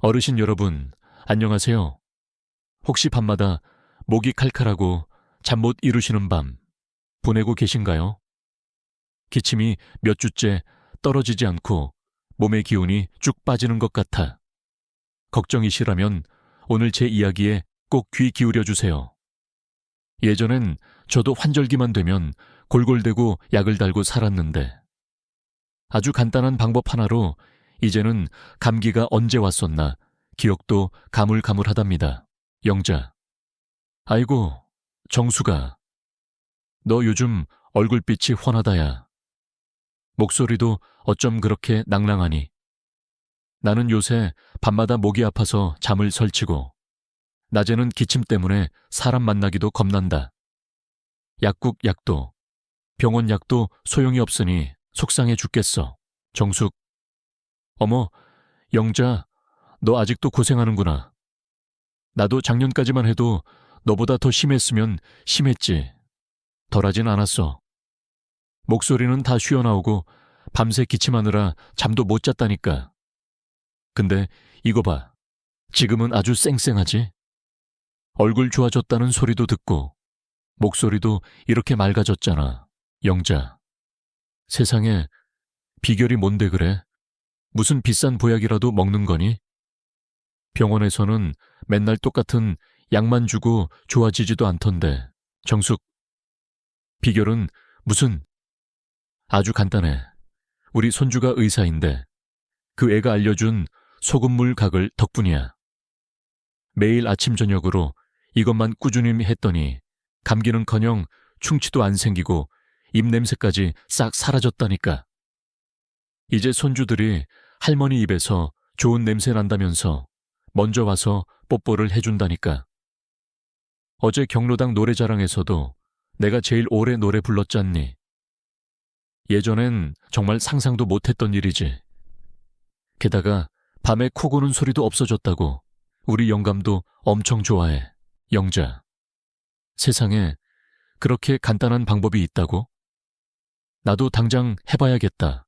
어르신 여러분, 안녕하세요. 혹시 밤마다 목이 칼칼하고 잠 못 이루시는 밤 보내고 계신가요? 기침이 몇 주째 떨어지지 않고 몸의 기운이 쭉 빠지는 것 같아. 걱정이시라면 오늘 제 이야기에 꼭 귀 기울여 주세요. 예전엔 저도 환절기만 되면 골골대고 약을 달고 살았는데 아주 간단한 방법 하나로 이제는 감기가 언제 왔었나 기억도 가물가물하답니다. 영자. 아이고, 정수가. 너 요즘 얼굴빛이 훤하다야. 목소리도 어쩜 그렇게 낭랑하니. 나는 요새 밤마다 목이 아파서 잠을 설치고 낮에는 기침 때문에 사람 만나기도 겁난다. 약국 약도, 병원 약도 소용이 없으니 속상해 죽겠어. 정숙. 어머, 영자, 너 아직도 고생하는구나. 나도 작년까지만 해도 너보다 더 심했으면 심했지. 덜하진 않았어. 목소리는 다 쉬어나오고 밤새 기침하느라 잠도 못 잤다니까. 근데 이거 봐. 지금은 아주 쌩쌩하지? 얼굴 좋아졌다는 소리도 듣고 목소리도 이렇게 맑아졌잖아. 영자. 세상에 비결이 뭔데 그래? 무슨 비싼 보약이라도 먹는 거니? 병원에서는 맨날 똑같은 약만 주고 좋아지지도 않던데. 정숙. 비결은 무슨? 아주 간단해. 우리 손주가 의사인데 그 애가 알려준 소금물 각을 덕분이야. 매일 아침 저녁으로 이것만 꾸준히 했더니 감기는커녕 충치도 안 생기고 입냄새까지 싹 사라졌다니까. 이제 손주들이 할머니 입에서 좋은 냄새 난다면서 먼저 와서 뽀뽀를 해준다니까. 어제 경로당 노래자랑에서도 내가 제일 오래 노래 불렀잖니. 예전엔 정말 상상도 못했던 일이지. 게다가 밤에 코 고는 소리도 없어졌다고 우리 영감도 엄청 좋아해. 영자. 세상에 그렇게 간단한 방법이 있다고? 나도 당장 해봐야겠다.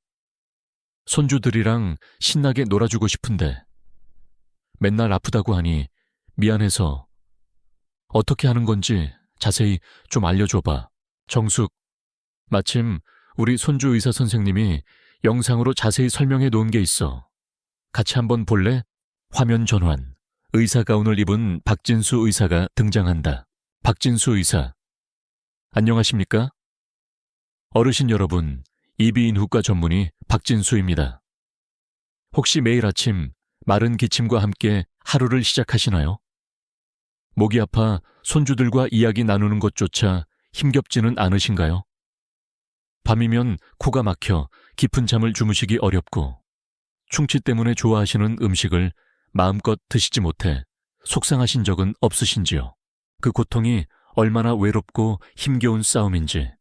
손주들이랑 신나게 놀아주고 싶은데 맨날 아프다고 하니 미안해서. 어떻게 하는 건지 자세히 좀 알려줘봐. 정숙. 마침 우리 손주 의사 선생님이 영상으로 자세히 설명해 놓은 게 있어. 같이 한번 볼래? 화면 전환. 의사 가운을 입은 박진수 의사가 등장한다. 박진수 의사. 안녕하십니까? 어르신 여러분, 이비인후과 전문의 박진수입니다. 혹시 매일 아침 마른 기침과 함께 하루를 시작하시나요? 목이 아파 손주들과 이야기 나누는 것조차 힘겹지는 않으신가요? 밤이면 코가 막혀 깊은 잠을 주무시기 어렵고 충치 때문에 좋아하시는 음식을 마음껏 드시지 못해 속상하신 적은 없으신지요? 그 고통이 얼마나 외롭고 힘겨운 싸움인지.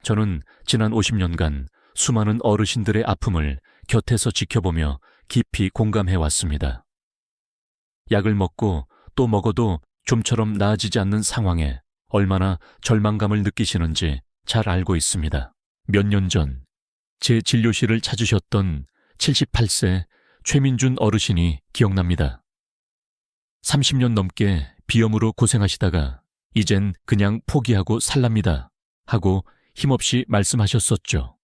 저는 지난 50년간 수많은 어르신들의 아픔을 곁에서 지켜보며 깊이 공감해왔습니다. 약을 먹고 또 먹어도 좀처럼 나아지지 않는 상황에 얼마나 절망감을 느끼시는지 잘 알고 있습니다. 몇 년 전 제 진료실을 찾으셨던 78세 최민준 어르신이 기억납니다. 30년 넘게 비염으로 고생하시다가 이젠 그냥 포기하고 살랍니다 하고 힘없이 말씀하셨었죠.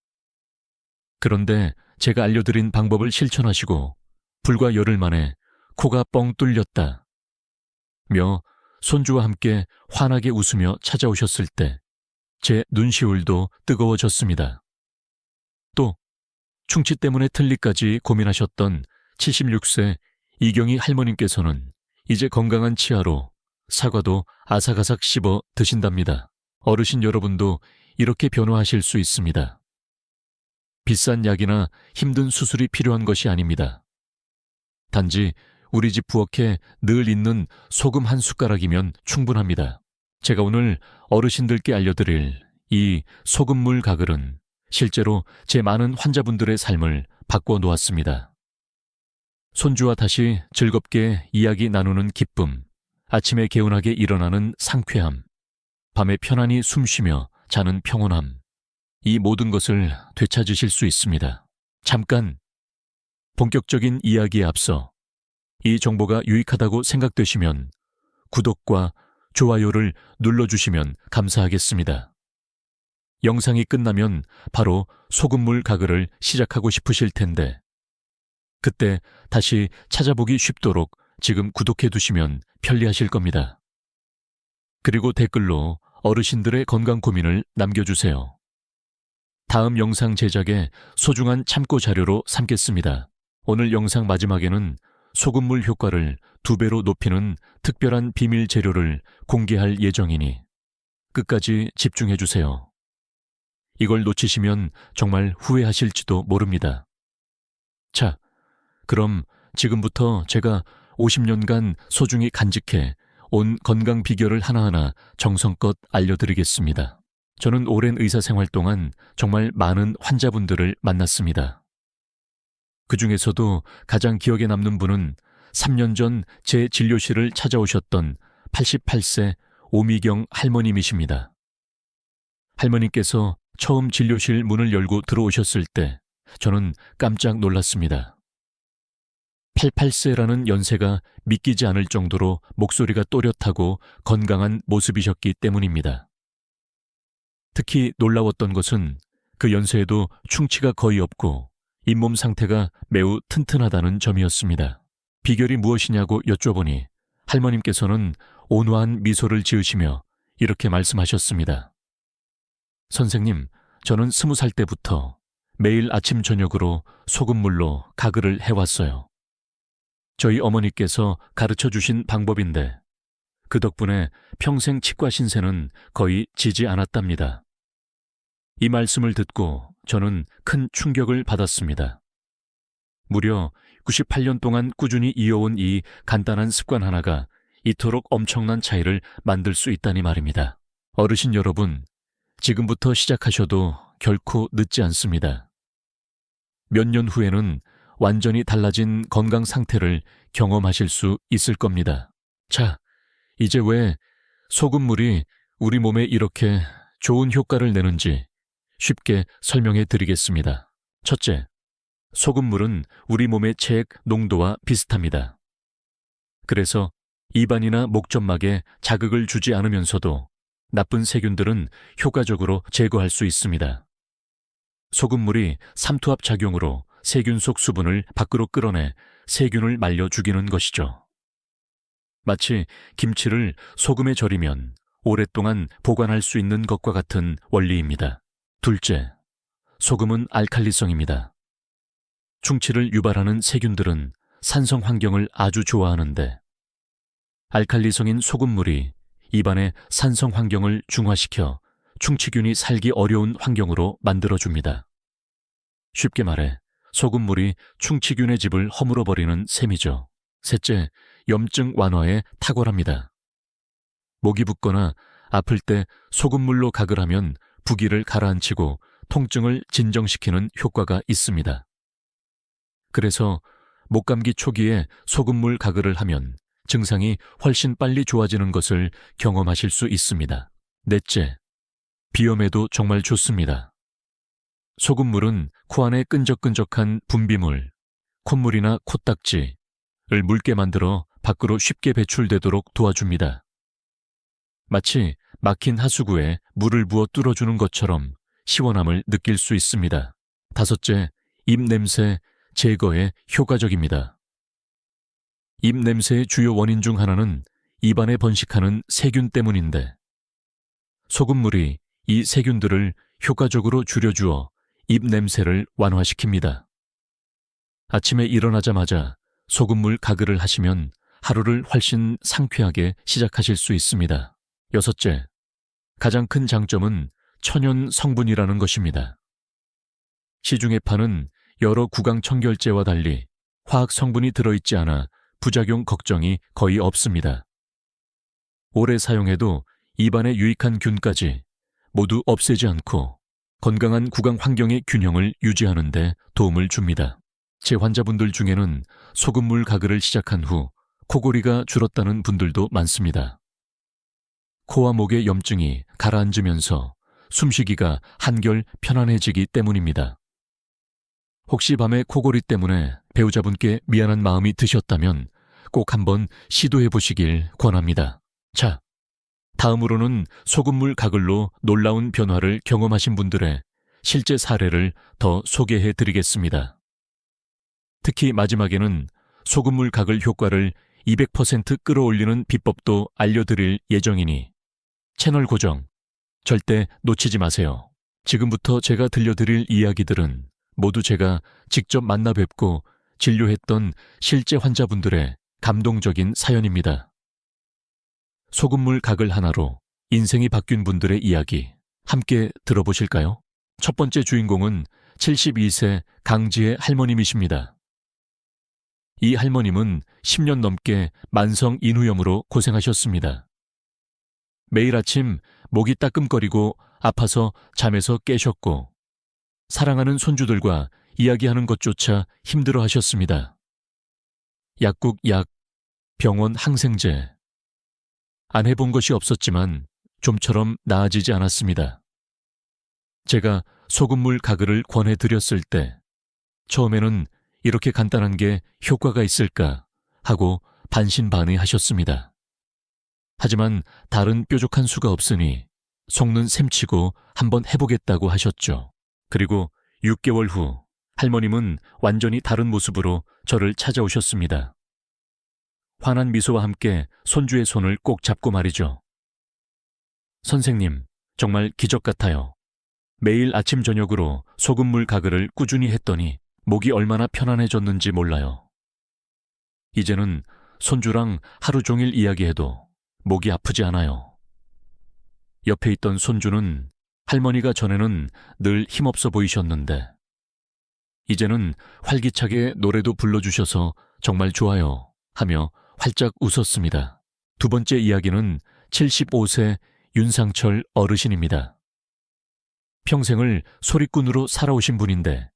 그런데 제가 알려드린 방법을 실천하시고 불과 열흘 만에 코가 뻥 뚫렸다 며 손주와 함께 환하게 웃으며 찾아오셨을 때 제 눈시울도 뜨거워졌습니다. 또 충치 때문에 틀니까지 고민하셨던 76세 이경희 할머님께서는 이제 건강한 치아로 사과도 아삭아삭 씹어 드신답니다. 어르신 여러분도 이렇게 변화하실 수 있습니다. 비싼 약이나 힘든 수술이 필요한 것이 아닙니다. 단지 우리 집 부엌에 늘 있는 소금 한 숟가락이면 충분합니다. 제가 오늘 어르신들께 알려드릴 이 소금물 가글은 실제로 제 많은 환자분들의 삶을 바꿔놓았습니다. 손주와 다시 즐겁게 이야기 나누는 기쁨, 아침에 개운하게 일어나는 상쾌함, 밤에 편안히 숨쉬며 자는 평온함, 이 모든 것을 되찾으실 수 있습니다. 잠깐! 본격적인 이야기에 앞서 이 정보가 유익하다고 생각되시면 구독과 좋아요를 눌러주시면 감사하겠습니다. 영상이 끝나면 바로 소금물 가글을 시작하고 싶으실 텐데 그때 다시 찾아보기 쉽도록 지금 구독해 두시면 편리하실 겁니다. 그리고 댓글로 어르신들의 건강 고민을 남겨주세요. 다음 영상 제작에 소중한 참고 자료로 삼겠습니다. 오늘 영상 마지막에는 소금물 효과를 2배로 높이는 특별한 비밀 재료를 공개할 예정이니 끝까지 집중해 주세요. 이걸 놓치시면 정말 후회하실지도 모릅니다. 자, 그럼 지금부터 제가 50년간 소중히 간직해 온 건강 비결을 하나하나 정성껏 알려드리겠습니다. 저는 오랜 의사 생활 동안 정말 많은 환자분들을 만났습니다. 그 중에서도 가장 기억에 남는 분은 3년 전 제 진료실을 찾아오셨던 88세 오미경 할머님이십니다. 할머님께서 처음 진료실 문을 열고 들어오셨을 때 저는 깜짝 놀랐습니다. 88세라는 연세가 믿기지 않을 정도로 목소리가 또렷하고 건강한 모습이셨기 때문입니다. 특히 놀라웠던 것은 그 연세에도 충치가 거의 없고 잇몸 상태가 매우 튼튼하다는 점이었습니다. 비결이 무엇이냐고 여쭤보니 할머님께서는 온화한 미소를 지으시며 이렇게 말씀하셨습니다. 선생님, 저는 20살 때부터 매일 아침 저녁으로 소금물로 가글을 해왔어요. 저희 어머니께서 가르쳐 주신 방법인데 그 덕분에 평생 치과 신세는 거의 지지 않았답니다. 이 말씀을 듣고 저는 큰 충격을 받았습니다. 무려 98년 동안 꾸준히 이어온 이 간단한 습관 하나가 이토록 엄청난 차이를 만들 수 있다니 말입니다. 어르신 여러분, 지금부터 시작하셔도 결코 늦지 않습니다. 몇 년 후에는 완전히 달라진 건강 상태를 경험하실 수 있을 겁니다. 자, 이제 왜 소금물이 우리 몸에 이렇게 좋은 효과를 내는지 쉽게 설명해 드리겠습니다. 첫째, 소금물은 우리 몸의 체액 농도와 비슷합니다. 그래서 입안이나 목점막에 자극을 주지 않으면서도 나쁜 세균들은 효과적으로 제거할 수 있습니다. 소금물이 삼투압 작용으로 세균 속 수분을 밖으로 끌어내 세균을 말려 죽이는 것이죠. 마치 김치를 소금에 절이면 오랫동안 보관할 수 있는 것과 같은 원리입니다. 둘째, 소금은 알칼리성입니다. 충치를 유발하는 세균들은 산성 환경을 아주 좋아하는데 알칼리성인 소금물이 입안의 산성 환경을 중화시켜 충치균이 살기 어려운 환경으로 만들어줍니다. 쉽게 말해 소금물이 충치균의 집을 허물어버리는 셈이죠. 셋째, 염증 완화에 탁월합니다. 목이 붓거나 아플 때 소금물로 가글 하면 부기를 가라앉히고 통증을 진정시키는 효과가 있습니다. 그래서 목감기 초기에 소금물 가글을 하면 증상이 훨씬 빨리 좋아지는 것을 경험하실 수 있습니다. 넷째, 비염에도 정말 좋습니다. 소금물은 코 안에 끈적끈적한 분비물, 콧물이나 코딱지를 묽게 만들어 밖으로 쉽게 배출되도록 도와줍니다. 마치 막힌 하수구에 물을 부어 뚫어주는 것처럼 시원함을 느낄 수 있습니다. 다섯째, 입냄새 제거에 효과적입니다. 입냄새의 주요 원인 중 하나는 입안에 번식하는 세균 때문인데 소금물이 이 세균들을 효과적으로 줄여주어 입냄새를 완화시킵니다. 아침에 일어나자마자 소금물 가글을 하시면 하루를 훨씬 상쾌하게 시작하실 수 있습니다. 여섯째, 가장 큰 장점은 천연 성분이라는 것입니다. 시중에 파는 여러 구강 청결제와 달리 화학 성분이 들어있지 않아 부작용 걱정이 거의 없습니다. 오래 사용해도 입안에 유익한 균까지 모두 없애지 않고 건강한 구강 환경의 균형을 유지하는 데 도움을 줍니다. 제 환자분들 중에는 소금물 가글을 시작한 후 코골이가 줄었다는 분들도 많습니다. 코와 목의 염증이 가라앉으면서 숨쉬기가 한결 편안해지기 때문입니다. 혹시 밤에 코골이 때문에 배우자분께 미안한 마음이 드셨다면 꼭 한번 시도해 보시길 권합니다. 자, 다음으로는 소금물 가글로 놀라운 변화를 경험하신 분들의 실제 사례를 더 소개해 드리겠습니다. 특히 마지막에는 소금물 가글 효과를 200% 끌어올리는 비법도 알려드릴 예정이니 채널 고정 절대 놓치지 마세요. 지금부터 제가 들려드릴 이야기들은 모두 제가 직접 만나 뵙고 진료했던 실제 환자분들의 감동적인 사연입니다. 소금물 가글 하나로 인생이 바뀐 분들의 이야기 함께 들어보실까요? 첫 번째 주인공은 72세 강지혜 할머님이십니다. 이 할머님은 10년 넘게 만성 인후염으로 고생하셨습니다. 매일 아침 목이 따끔거리고 아파서 잠에서 깨셨고 사랑하는 손주들과 이야기하는 것조차 힘들어 하셨습니다. 약국 약, 병원 항생제. 안 해본 것이 없었지만 좀처럼 나아지지 않았습니다. 제가 소금물 가글을 권해드렸을 때 처음에는 이렇게 간단한 게 효과가 있을까 하고 반신반의하셨습니다. 하지만 다른 뾰족한 수가 없으니 속는 셈치고 한번 해보겠다고 하셨죠. 그리고 6개월 후 할머님은 완전히 다른 모습으로 저를 찾아오셨습니다. 환한 미소와 함께 손주의 손을 꼭 잡고 말이죠. 선생님, 정말 기적 같아요. 매일 아침 저녁으로 소금물 가글을 꾸준히 했더니 목이 얼마나 편안해졌는지 몰라요. 이제는 손주랑 하루 종일 이야기해도 목이 아프지 않아요. 옆에 있던 손주는 할머니가 전에는 늘 힘없어 보이셨는데 이제는 활기차게 노래도 불러주셔서 정말 좋아요 하며 활짝 웃었습니다. 두 번째 이야기는 75세 윤상철 어르신입니다. 평생을 소리꾼으로 살아오신 분인데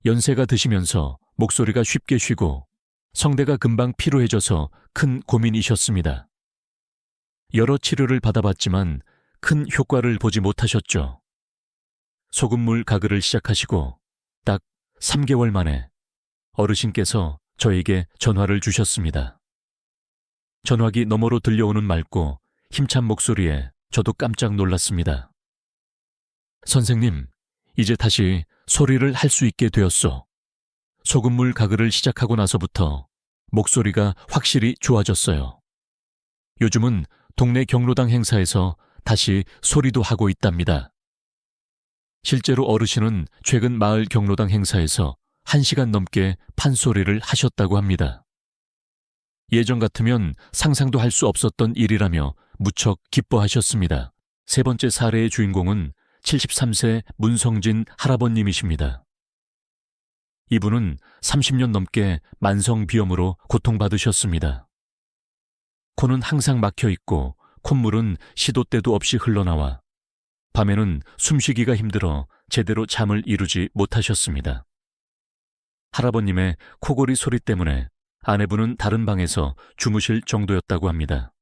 연세가 드시면서 목소리가 쉽게 쉬고 성대가 금방 피로해져서 큰 고민이셨습니다. 여러 치료를 받아봤지만 큰 효과를 보지 못하셨죠. 소금물 가글을 시작하시고 딱 3개월 만에 어르신께서 저에게 전화를 주셨습니다. 전화기 너머로 들려오는 맑고 힘찬 목소리에 저도 깜짝 놀랐습니다. 선생님, 이제 다시 소리를 할 수 있게 되었소. 소금물 가글을 시작하고 나서부터 목소리가 확실히 좋아졌어요. 요즘은 동네 경로당 행사에서 다시 소리도 하고 있답니다. 실제로 어르신은 최근 마을 경로당 행사에서 1시간 넘게 판소리를 하셨다고 합니다. 예전 같으면 상상도 할 수 없었던 일이라며 무척 기뻐하셨습니다. 세 번째 사례의 주인공은 73세 문성진 할아버님이십니다. 이분은 30년 넘게 만성비염으로 고통받으셨습니다. 코는 항상 막혀 있고 콧물은 시도 때도 없이 흘러나와 밤에는 숨쉬기가 힘들어 제대로 잠을 이루지 못하셨습니다. 할아버님의 코골이 소리 때문에 아내분은 다른 방에서 주무실 정도였다고 합니다.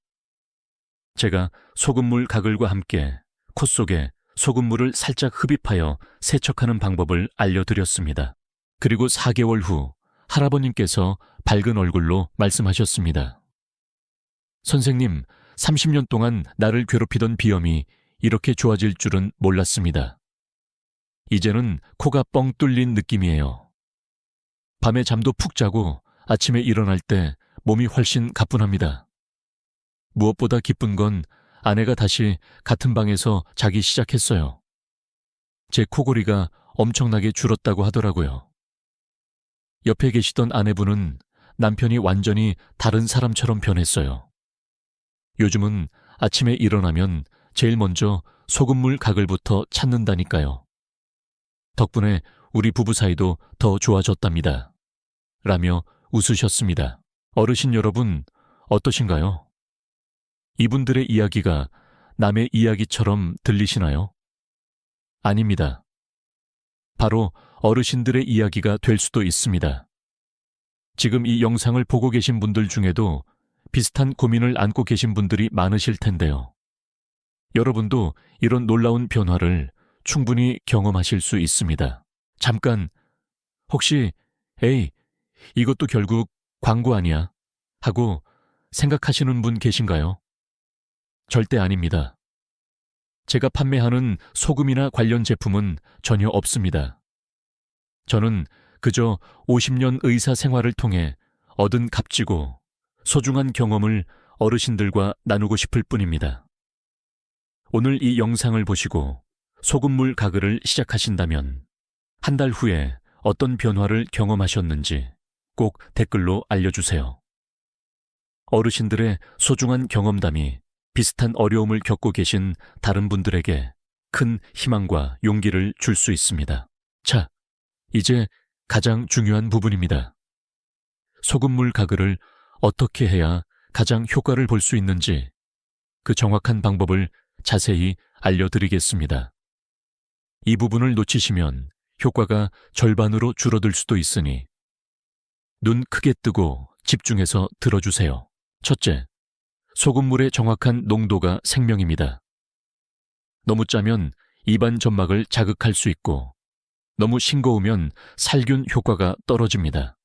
제가 소금물 가글과 함께 콧 속에 소금물을 살짝 흡입하여 세척하는 방법을 알려드렸습니다. 그리고 4개월 후 할아버님께서 밝은 얼굴로 말씀하셨습니다. 선생님, 30년 동안 나를 괴롭히던 비염이 이렇게 좋아질 줄은 몰랐습니다. 이제는 코가 뻥 뚫린 느낌이에요. 밤에 잠도 푹 자고 아침에 일어날 때 몸이 훨씬 가뿐합니다. 무엇보다 기쁜 건 아내가 다시 같은 방에서 자기 시작했어요. 제 코골이가 엄청나게 줄었다고 하더라고요. 옆에 계시던 아내분은 남편이 완전히 다른 사람처럼 변했어요. 요즘은 아침에 일어나면 제일 먼저 소금물 가글부터 찾는다니까요. 덕분에 우리 부부 사이도 더 좋아졌답니다. 라며 웃으셨습니다. 어르신 여러분, 어떠신가요? 이분들의 이야기가 남의 이야기처럼 들리시나요? 아닙니다. 바로 어르신들의 이야기가 될 수도 있습니다. 지금 이 영상을 보고 계신 분들 중에도 비슷한 고민을 안고 계신 분들이 많으실 텐데요. 여러분도 이런 놀라운 변화를 충분히 경험하실 수 있습니다. 잠깐, 혹시 에이, 이것도 결국 광고 아니야? 하고 생각하시는 분 계신가요? 절대 아닙니다. 제가 판매하는 소금이나 관련 제품은 전혀 없습니다. 저는 그저 50년 의사 생활을 통해 얻은 값지고 소중한 경험을 어르신들과 나누고 싶을 뿐입니다. 오늘 이 영상을 보시고 소금물 가글을 시작하신다면 한 달 후에 어떤 변화를 경험하셨는지 꼭 댓글로 알려주세요. 어르신들의 소중한 경험담이 비슷한 어려움을 겪고 계신 다른 분들에게 큰 희망과 용기를 줄 수 있습니다. 자, 이제 가장 중요한 부분입니다. 소금물 가글을 어떻게 해야 가장 효과를 볼 수 있는지 그 정확한 방법을 자세히 알려드리겠습니다. 이 부분을 놓치시면 효과가 절반으로 줄어들 수도 있으니 눈 크게 뜨고 집중해서 들어주세요. 첫째, 소금물의 정확한 농도가 생명입니다. 너무 짜면 입안 점막을 자극할 수 있고 너무 싱거우면 살균 효과가 떨어집니다.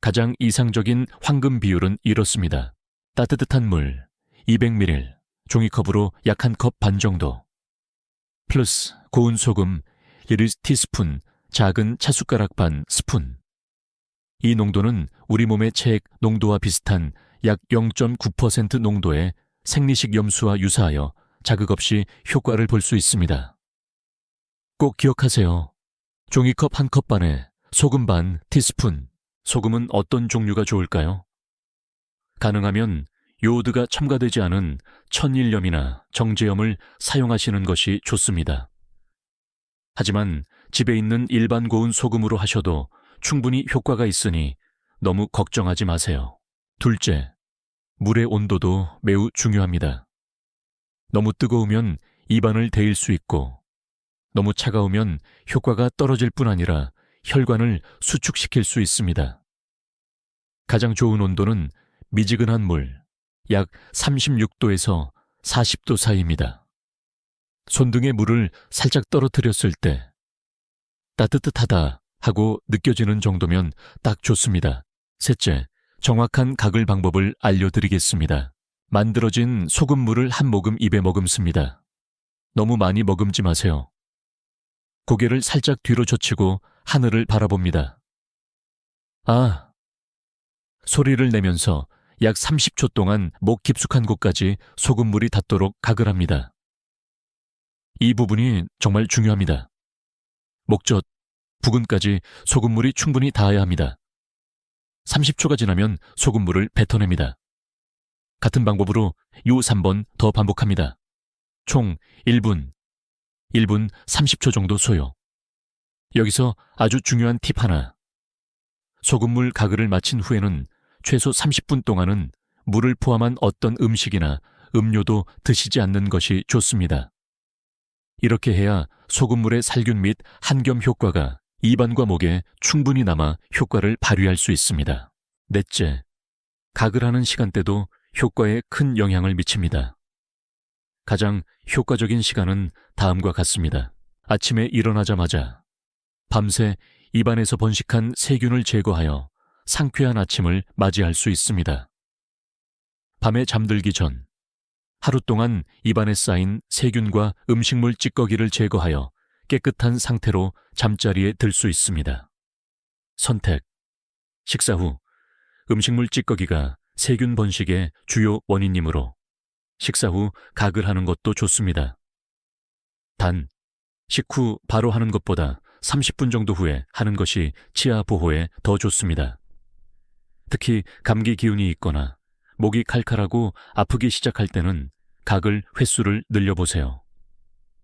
가장 이상적인 황금 비율은 이렇습니다. 따뜻한 물 200ml, 종이컵으로 약 한 컵 반 정도, 플러스 고운 소금 1티스푼, 작은 차숟가락 반 스푼. 이 농도는 우리 몸의 체액 농도와 비슷한 약 0.9% 농도의 생리식 염수와 유사하여 자극 없이 효과를 볼 수 있습니다. 꼭 기억하세요. 종이컵 한 컵 반에 소금 반 티스푼. 소금은 어떤 종류가 좋을까요? 가능하면 요오드가 첨가되지 않은 천일염이나 정제염을 사용하시는 것이 좋습니다. 하지만 집에 있는 일반 고운 소금으로 하셔도 충분히 효과가 있으니 너무 걱정하지 마세요. 둘째, 물의 온도도 매우 중요합니다. 너무 뜨거우면 입안을 데일 수 있고 너무 차가우면 효과가 떨어질 뿐 아니라 혈관을 수축시킬 수 있습니다. 가장 좋은 온도는 미지근한 물, 약 36도에서 40도 사이입니다. 손등에 물을 살짝 떨어뜨렸을 때 따뜻하다 하고 느껴지는 정도면 딱 좋습니다. 셋째, 정확한 가글 방법을 알려드리겠습니다. 만들어진 소금물을 한 모금 입에 머금습니다. 너무 많이 머금지 마세요. 고개를 살짝 뒤로 젖히고 하늘을 바라봅니다. 아! 소리를 내면서 약 30초 동안 목 깊숙한 곳까지 소금물이 닿도록 가글합니다. 이 부분이 정말 중요합니다. 목젖, 부근까지 소금물이 충분히 닿아야 합니다. 30초가 지나면 소금물을 뱉어냅니다. 같은 방법으로 요 3번 더 반복합니다. 총 1분 30초 정도 소요. 여기서 아주 중요한 팁 하나. 소금물 가글을 마친 후에는 최소 30분 동안은 물을 포함한 어떤 음식이나 음료도 드시지 않는 것이 좋습니다. 이렇게 해야 소금물의 살균 및 한겸 효과가 입안과 목에 충분히 남아 효과를 발휘할 수 있습니다. 넷째, 가글하는 시간대도 효과에 큰 영향을 미칩니다. 가장 효과적인 시간은 다음과 같습니다. 아침에 일어나자마자 밤새 입안에서 번식한 세균을 제거하여 상쾌한 아침을 맞이할 수 있습니다. 밤에 잠들기 전 하루 동안 입안에 쌓인 세균과 음식물 찌꺼기를 제거하여 깨끗한 상태로 잠자리에 들 수 있습니다. 선택. 식사 후 음식물 찌꺼기가 세균 번식의 주요 원인이므로 식사 후 가글하는 것도 좋습니다. 단, 식후 바로 하는 것보다 30분 정도 후에 하는 것이 치아 보호에 더 좋습니다. 특히 감기 기운이 있거나 목이 칼칼하고 아프기 시작할 때는 가글 횟수를 늘려보세요.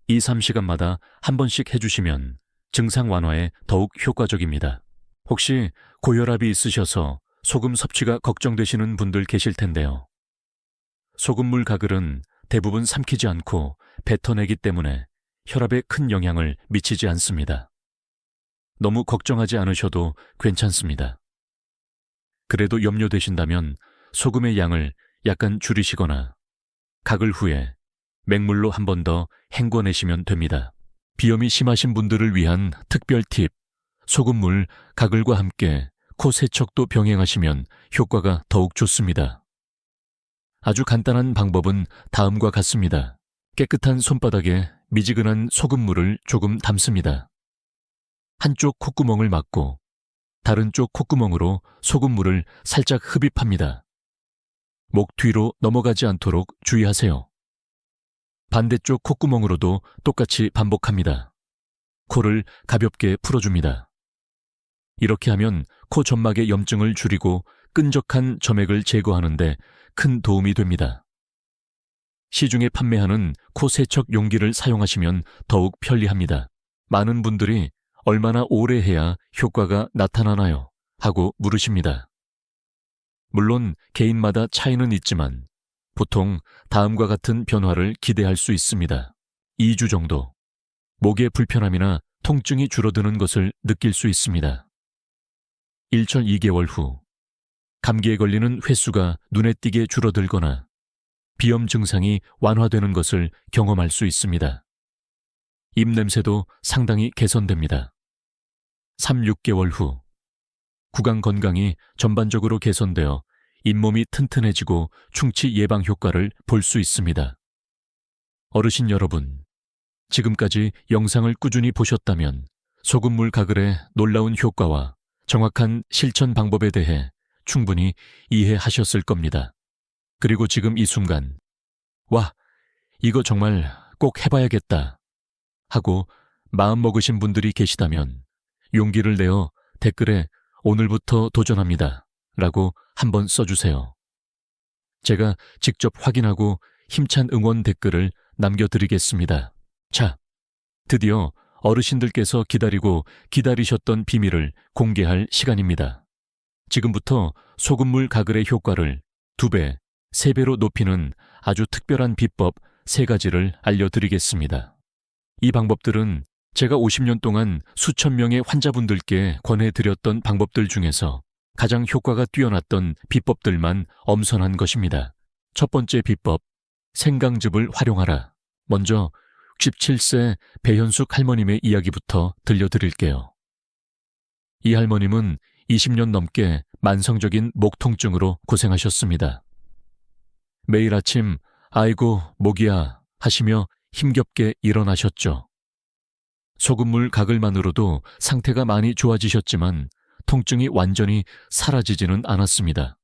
2, 3시간마다 한 번씩 해주시면 증상 완화에 더욱 효과적입니다. 혹시 고혈압이 있으셔서 소금 섭취가 걱정되시는 분들 계실 텐데요. 소금물 가글은 대부분 삼키지 않고 뱉어내기 때문에 혈압에 큰 영향을 미치지 않습니다. 너무 걱정하지 않으셔도 괜찮습니다. 그래도 염려되신다면 소금의 양을 약간 줄이시거나 가글 후에 맹물로 한 번 더 헹궈내시면 됩니다. 비염이 심하신 분들을 위한 특별 팁, 소금물 가글과 함께 코 세척도 병행하시면 효과가 더욱 좋습니다. 아주 간단한 방법은 다음과 같습니다. 깨끗한 손바닥에 미지근한 소금물을 조금 담습니다. 한쪽 콧구멍을 막고 다른 쪽 콧구멍으로 소금물을 살짝 흡입합니다. 목 뒤로 넘어가지 않도록 주의하세요. 반대쪽 콧구멍으로도 똑같이 반복합니다. 코를 가볍게 풀어줍니다. 이렇게 하면 코 점막의 염증을 줄이고 끈적한 점액을 제거하는 데 큰 도움이 됩니다. 시중에 판매하는 코 세척 용기를 사용하시면 더욱 편리합니다. 많은 분들이 얼마나 오래 해야 효과가 나타나나요? 하고 물으십니다. 물론 개인마다 차이는 있지만 보통 다음과 같은 변화를 기대할 수 있습니다. 2주 정도. 목의 불편함이나 통증이 줄어드는 것을 느낄 수 있습니다. 2개월 후. 감기에 걸리는 횟수가 눈에 띄게 줄어들거나 비염 증상이 완화되는 것을 경험할 수 있습니다. 입냄새도 상당히 개선됩니다. 6개월 후. 구강 건강이 전반적으로 개선되어 잇몸이 튼튼해지고 충치 예방 효과를 볼 수 있습니다. 어르신 여러분, 지금까지 영상을 꾸준히 보셨다면 소금물 가글의 놀라운 효과와 정확한 실천 방법에 대해 충분히 이해하셨을 겁니다. 그리고 지금 이 순간, 와, 이거 정말 꼭 해봐야겠다 하고 마음먹으신 분들이 계시다면 용기를 내어 댓글에 오늘부터 도전합니다 라고 한번 써주세요. 제가 직접 확인하고 힘찬 응원 댓글을 남겨드리겠습니다. 자, 드디어 어르신들께서 기다리셨던 비밀을 공개할 시간입니다. 지금부터 소금물 가글의 효과를 2배, 3배로 높이는 아주 특별한 비법 3가지를 알려드리겠습니다. 이 방법들은 제가 50년 동안 수천 명의 환자분들께 권해드렸던 방법들 중에서 가장 효과가 뛰어났던 비법들만 엄선한 것입니다. 첫 번째 비법, 생강즙을 활용하라. 먼저 67세 배현숙 할머님의 이야기부터 들려드릴게요. 이 할머님은 20년 넘게 만성적인 목 통증으로 고생하셨습니다. 매일 아침 아이고 목이야 하시며 힘겹게 일어나셨죠. 소금물 가글만으로도 상태가 많이 좋아지셨지만 통증이 완전히 사라지지는 않았습니다.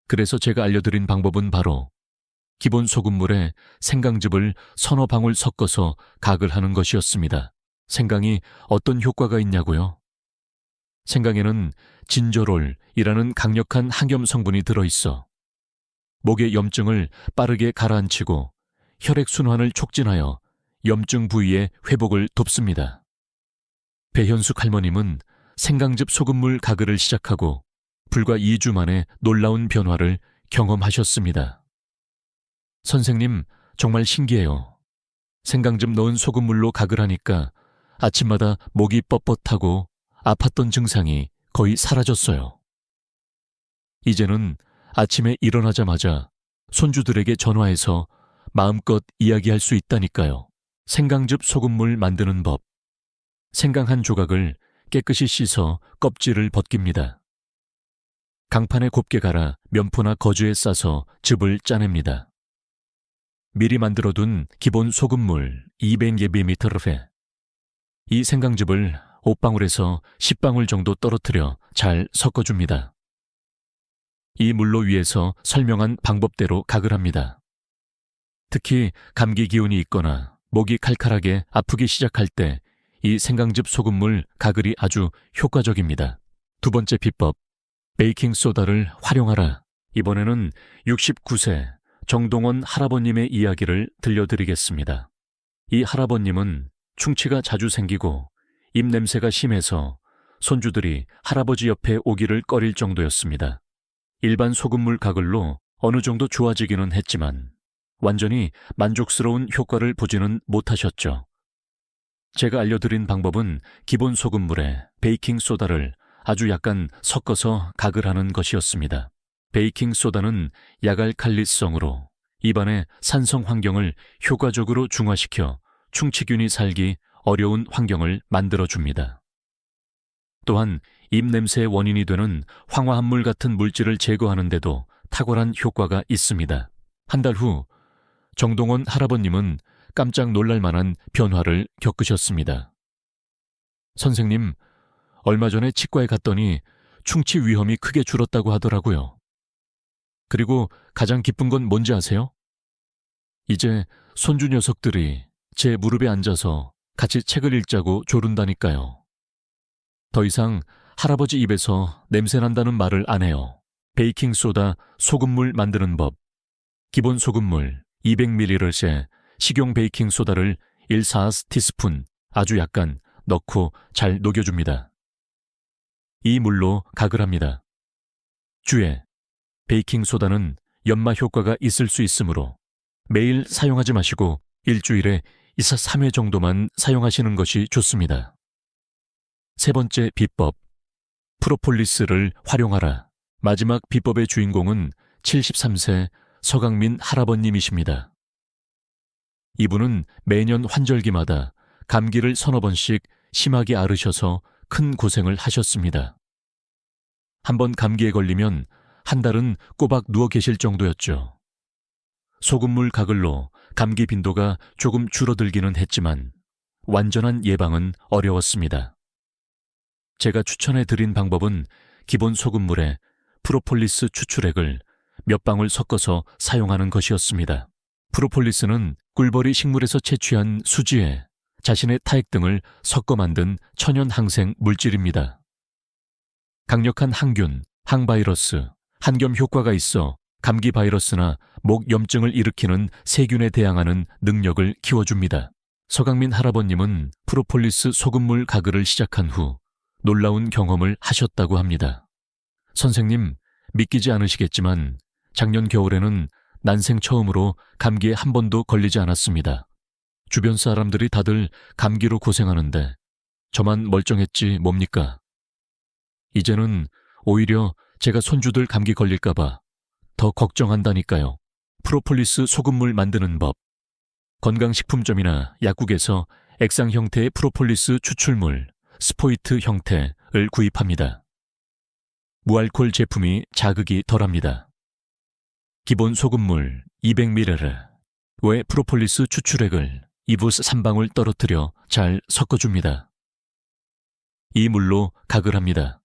그래서 제가 알려드린 방법은 바로 기본 소금물에 생강즙을 서너 방울 섞어서 가글하는 것이었습니다. 생강이 어떤 효과가 있냐고요? 생강에는 진저롤이라는 강력한 항염 성분이 들어있어 목의 염증을 빠르게 가라앉히고 혈액순환을 촉진하여 염증 부위의 회복을 돕습니다. 배현숙 할머님은 생강즙 소금물 가글을 시작하고 불과 2주 만에 놀라운 변화를 경험하셨습니다. 선생님, 정말 신기해요. 생강즙 넣은 소금물로 가글하니까 아침마다 목이 뻣뻣하고 아팠던 증상이 거의 사라졌어요. 이제는 아침에 일어나자마자 손주들에게 전화해서 마음껏 이야기할 수 있다니까요. 생강즙 소금물 만드는 법. 생강 한 조각을 깨끗이 씻어 껍질을 벗깁니다. 강판에 곱게 갈아 면포나 거즈에 싸서 즙을 짜냅니다. 미리 만들어둔 기본 소금물 200ml. 이 생강즙을 5방울에서 10방울 정도 떨어뜨려 잘 섞어줍니다. 이 물로 위에서 설명한 방법대로 가글합니다. 특히 감기 기운이 있거나 목이 칼칼하게 아프기 시작할 때 이 생강즙 소금물 가글이 아주 효과적입니다. 2번째 비법, 베이킹소다를 활용하라. 이번에는 69세 정동원 할아버님의 이야기를 들려드리겠습니다. 이 할아버님은 충치가 자주 생기고 입냄새가 심해서 손주들이 할아버지 옆에 오기를 꺼릴 정도였습니다. 일반 소금물 가글로 어느 정도 좋아지기는 했지만 완전히 만족스러운 효과를 보지는 못하셨죠. 제가 알려드린 방법은 기본 소금물에 베이킹소다를 아주 약간 섞어서 가글하는 것이었습니다. 베이킹소다는 야갈칼리성으로 입안의 산성 환경을 효과적으로 중화시켜 충치균이 살기 어려운 환경을 만들어줍니다. 또한 입냄새의 원인이 되는 황화합물 같은 물질을 제거하는데도 탁월한 효과가 있습니다. 한 달 후 정동원 할아버님은 깜짝 놀랄 만한 변화를 겪으셨습니다. 선생님, 얼마 전에 치과에 갔더니 충치 위험이 크게 줄었다고 하더라고요. 그리고 가장 기쁜 건 뭔지 아세요? 이제 손주 녀석들이 제 무릎에 앉아서 같이 책을 읽자고 조른다니까요. 더 이상 할아버지 입에서 냄새난다는 말을 안 해요. 베이킹소다 소금물 만드는 법. 기본 소금물 200ml에 식용 베이킹소다를 1/4티스푼 아주 약간 넣고 잘 녹여줍니다. 이 물로 각을 합니다. 주의, 베이킹소다는 연마 효과가 있을 수 있으므로 매일 사용하지 마시고 일주일에 2, 3회 정도만 사용하시는 것이 좋습니다. 세 번째 비법, 프로폴리스를 활용하라. 마지막 비법의 주인공은 73세 서강민 할아버님이십니다. 이분은 매년 환절기마다 감기를 서너 번씩 심하게 앓으셔서 큰 고생을 하셨습니다. 한번 감기에 걸리면 한 달은 꼬박 누워 계실 정도였죠. 소금물 가글로 감기 빈도가 조금 줄어들기는 했지만 완전한 예방은 어려웠습니다. 제가 추천해 드린 방법은 기본 소금물에 프로폴리스 추출액을 몇 방울 섞어서 사용하는 것이었습니다. 프로폴리스는 꿀벌이 식물에서 채취한 수지에 자신의 타액 등을 섞어 만든 천연 항생 물질입니다. 강력한 항균, 항바이러스, 한겸 효과가 있어 감기 바이러스나 목 염증을 일으키는 세균에 대항하는 능력을 키워줍니다. 서강민 할아버님은 프로폴리스 소금물 가글을 시작한 후 놀라운 경험을 하셨다고 합니다. 선생님, 믿기지 않으시겠지만 작년 겨울에는 난생 처음으로 감기에 한 번도 걸리지 않았습니다. 주변 사람들이 다들 감기로 고생하는데 저만 멀쩡했지 뭡니까? 이제는 오히려 제가 손주들 감기 걸릴까봐 더 걱정한다니까요. 프로폴리스 소금물 만드는 법. 건강식품점이나 약국에서 액상 형태의 프로폴리스 추출물, 스포이트 형태를 구입합니다. 무알콜 제품이 자극이 덜합니다. 기본 소금물 200ml에 프로폴리스 추출액을 2부스 3방울 떨어뜨려 잘 섞어줍니다. 이 물로 각을 합니다.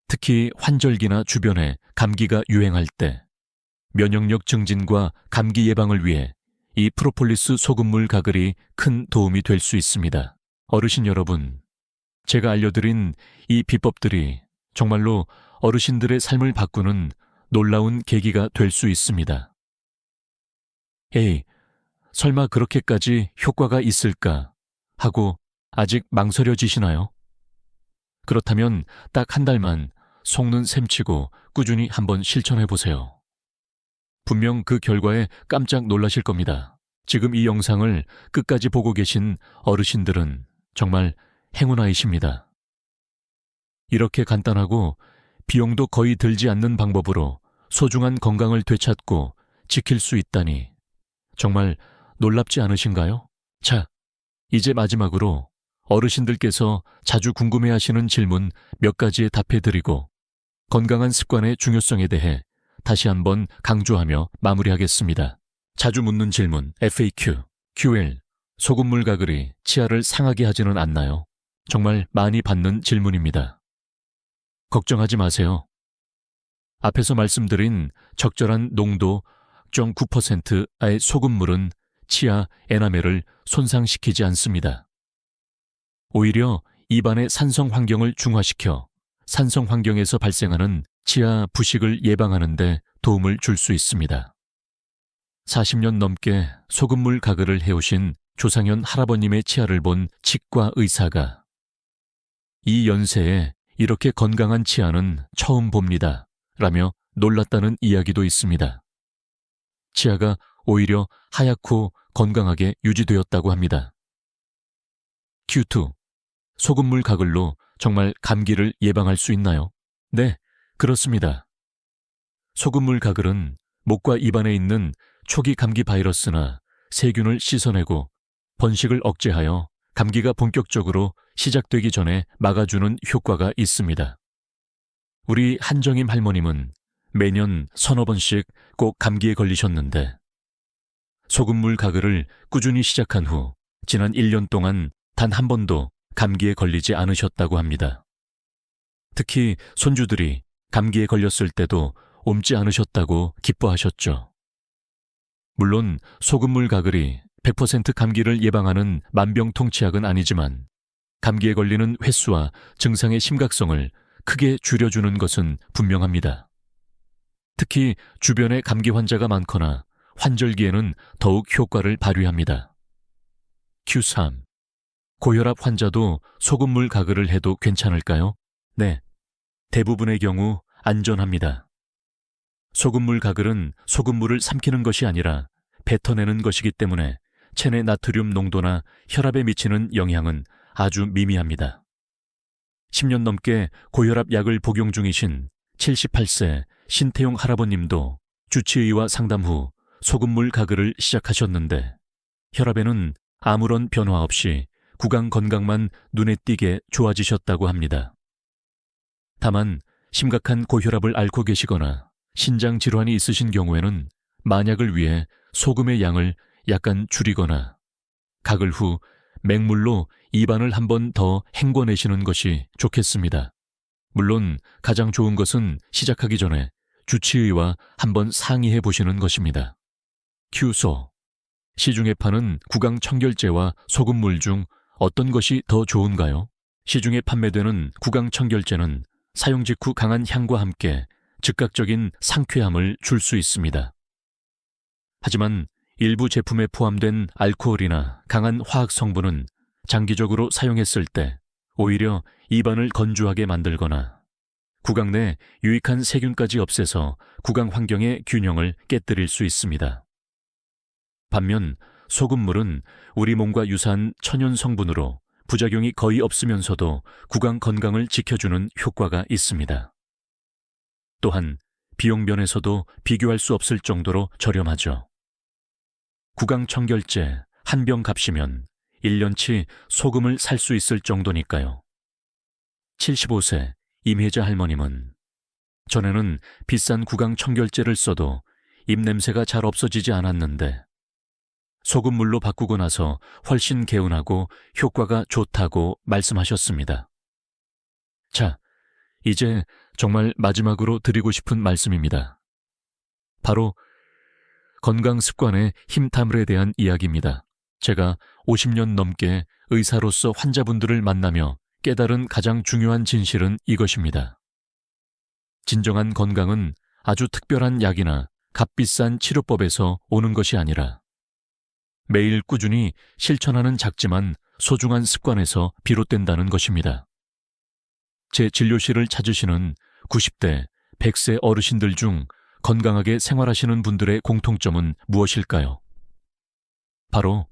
특히 환절기나 주변에 감기가 유행할 때 면역력 증진과 감기 예방을 위해 이 프로폴리스 소금물 가글이 큰 도움이 될 수 있습니다. 어르신 여러분, 제가 알려드린 이 비법들이 정말로 어르신들의 삶을 바꾸는 놀라운 계기가 될 수 있습니다. 에이, 설마 그렇게까지 효과가 있을까 하고 아직 망설여지시나요? 그렇다면 딱 한 달만 속는 셈치고 꾸준히 한번 실천해보세요. 분명 그 결과에 깜짝 놀라실 겁니다. 지금 이 영상을 끝까지 보고 계신 어르신들은 정말 행운아이십니다. 이렇게 간단하고 비용도 거의 들지 않는 방법으로 소중한 건강을 되찾고 지킬 수 있다니 정말 놀랍지 않으신가요? 자, 이제 마지막으로 어르신들께서 자주 궁금해하시는 질문 몇 가지에 답해드리고 건강한 습관의 중요성에 대해 다시 한번 강조하며 마무리하겠습니다. 자주 묻는 질문 FAQ, QL, 소금물 가글이 치아를 상하게 하지는 않나요? 정말 많이 받는 질문입니다. 걱정하지 마세요. 앞에서 말씀드린 적절한 농도 0.9%의 소금물은 치아 에나멜을 손상시키지 않습니다. 오히려 입안의 산성 환경을 중화시켜 산성 환경에서 발생하는 치아 부식을 예방하는 데 도움을 줄 수 있습니다. 40년 넘게 소금물 가글을 해오신 조상현 할아버님의 치아를 본 치과 의사가 이 연세에 이렇게 건강한 치아는 처음 봅니다 라며 놀랐다는 이야기도 있습니다. 치아가 오히려 하얗고 건강하게 유지되었다고 합니다. Q2. 소금물 가글로 정말 감기를 예방할 수 있나요? 네, 그렇습니다. 소금물 가글은 목과 입안에 있는 초기 감기 바이러스나 세균을 씻어내고 번식을 억제하여 감기가 본격적으로 시작되기 전에 막아주는 효과가 있습니다. 우리 한정임 할머님은 매년 서너 번씩 꼭 감기에 걸리셨는데 소금물 가글을 꾸준히 시작한 후 지난 1년 동안 단 한 번도 감기에 걸리지 않으셨다고 합니다. 특히 손주들이 감기에 걸렸을 때도 옮지 않으셨다고 기뻐하셨죠. 물론 소금물 가글이 100% 감기를 예방하는 만병통치약은 아니지만 감기에 걸리는 횟수와 증상의 심각성을 크게 줄여주는 것은 분명합니다. 특히 주변에 감기 환자가 많거나 환절기에는 더욱 효과를 발휘합니다. Q3. 고혈압 환자도 소금물 가글을 해도 괜찮을까요? 네. 대부분의 경우 안전합니다. 소금물 가글은 소금물을 삼키는 것이 아니라 뱉어내는 것이기 때문에 체내 나트륨 농도나 혈압에 미치는 영향은 아주 미미합니다. 10년 넘게 고혈압 약을 복용 중이신 78세 신태용 할아버님도 주치의와 상담 후 소금물 가글을 시작하셨는데 혈압에는 아무런 변화 없이 구강 건강만 눈에 띄게 좋아지셨다고 합니다. 다만 심각한 고혈압을 앓고 계시거나 신장 질환이 있으신 경우에는 만약을 위해 소금의 양을 약간 줄이거나 가글 후 맹물로 입안을 한 번 더 헹궈내시는 것이 좋겠습니다. 물론 가장 좋은 것은 시작하기 전에 주치의와 한번 상의해 보시는 것입니다. Q소. 시중에 파는 구강 청결제와 소금물 중 어떤 것이 더 좋은가요? 시중에 판매되는 구강 청결제는 사용 직후 강한 향과 함께 즉각적인 상쾌함을 줄 수 있습니다. 하지만 일부 제품에 포함된 알코올이나 강한 화학 성분은 장기적으로 사용했을 때 오히려 입안을 건조하게 만들거나 구강 내 유익한 세균까지 없애서 구강 환경의 균형을 깨뜨릴 수 있습니다. 반면 소금물은 우리 몸과 유사한 천연 성분으로 부작용이 거의 없으면서도 구강 건강을 지켜주는 효과가 있습니다. 또한 비용 면에서도 비교할 수 없을 정도로 저렴하죠. 구강 청결제 한 병 값이면 1년치 소금을 살 수 있을 정도니까요. 75세 임혜자 할머님은 전에는 비싼 구강 청결제를 써도 입냄새가 잘 없어지지 않았는데 소금물로 바꾸고 나서 훨씬 개운하고 효과가 좋다고 말씀하셨습니다. 자, 이제 정말 마지막으로 드리고 싶은 말씀입니다. 바로 건강 습관의 힘타물에 대한 이야기입니다. 제가 50년 넘게 의사로서 환자분들을 만나며 깨달은 가장 중요한 진실은 이것입니다. 진정한 건강은 아주 특별한 약이나 값비싼 치료법에서 오는 것이 아니라 매일 꾸준히 실천하는 작지만 소중한 습관에서 비롯된다는 것입니다. 제 진료실을 찾으시는 90대, 100세 어르신들 중 건강하게 생활하시는 분들의 공통점은 무엇일까요? 바로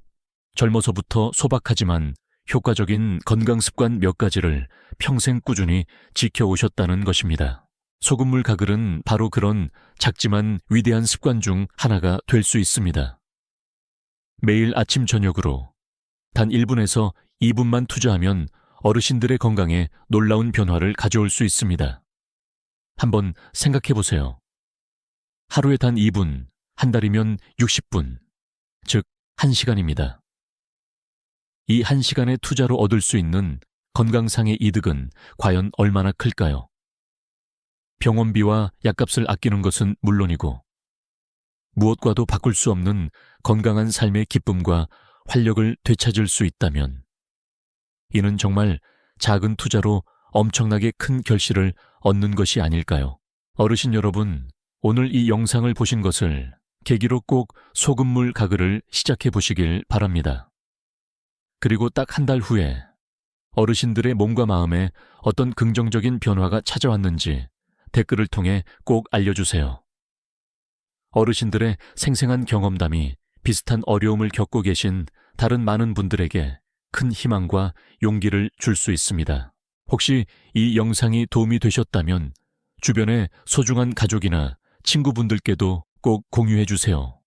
젊어서부터 소박하지만 효과적인 건강 습관 몇 가지를 평생 꾸준히 지켜오셨다는 것입니다. 소금물 가글은 바로 그런 작지만 위대한 습관 중 하나가 될 수 있습니다. 매일 아침 저녁으로 단 1분에서 2분만 투자하면 어르신들의 건강에 놀라운 변화를 가져올 수 있습니다. 한번 생각해 보세요. 하루에 단 2분, 한 달이면 60분, 즉 1시간입니다. 이 1시간의 투자로 얻을 수 있는 건강상의 이득은 과연 얼마나 클까요? 병원비와 약값을 아끼는 것은 물론이고 무엇과도 바꿀 수 없는 건강한 삶의 기쁨과 활력을 되찾을 수 있다면 이는 정말 작은 투자로 엄청나게 큰 결실을 얻는 것이 아닐까요? 어르신 여러분, 오늘 이 영상을 보신 것을 계기로 꼭 소금물 가글을 시작해 보시길 바랍니다. 그리고 딱 한 달 후에 어르신들의 몸과 마음에 어떤 긍정적인 변화가 찾아왔는지 댓글을 통해 꼭 알려주세요. 어르신들의 생생한 경험담이 비슷한 어려움을 겪고 계신 다른 많은 분들에게 큰 희망과 용기를 줄 수 있습니다. 혹시 이 영상이 도움이 되셨다면 주변의 소중한 가족이나 친구분들께도 꼭 공유해 주세요.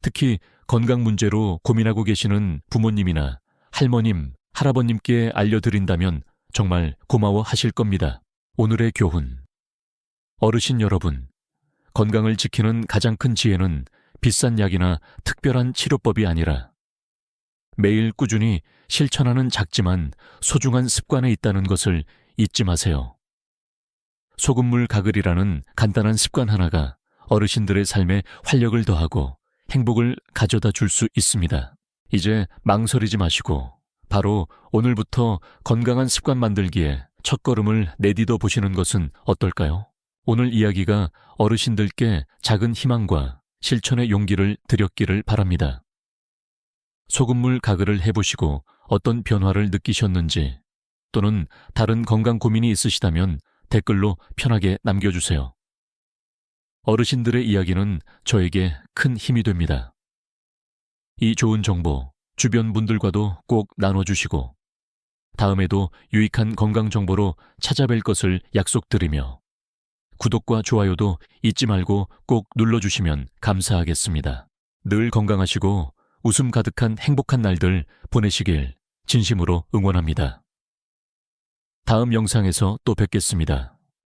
특히 건강 문제로 고민하고 계시는 부모님이나 할머님, 할아버님께 알려드린다면 정말 고마워하실 겁니다. 오늘의 교훈. 어르신 여러분, 건강을 지키는 가장 큰 지혜는 비싼 약이나 특별한 치료법이 아니라 매일 꾸준히 실천하는 작지만 소중한 습관에 있다는 것을 잊지 마세요. 소금물 가글이라는 간단한 습관 하나가 어르신들의 삶에 활력을 더하고 행복을 가져다 줄 수 있습니다. 이제 망설이지 마시고 바로 오늘부터 건강한 습관 만들기에 첫걸음을 내디뎌 보시는 것은 어떨까요? 오늘 이야기가 어르신들께 작은 희망과 실천의 용기를 드렸기를 바랍니다. 소금물 가글을 해보시고 어떤 변화를 느끼셨는지 또는 다른 건강 고민이 있으시다면 댓글로 편하게 남겨주세요. 어르신들의 이야기는 저에게 큰 힘이 됩니다. 이 좋은 정보 주변 분들과도 꼭 나눠주시고 다음에도 유익한 건강 정보로 찾아뵐 것을 약속드리며 구독과 좋아요도 잊지 말고 꼭 눌러주시면 감사하겠습니다. 늘 건강하시고 웃음 가득한 행복한 날들 보내시길 진심으로 응원합니다. 다음 영상에서 또 뵙겠습니다.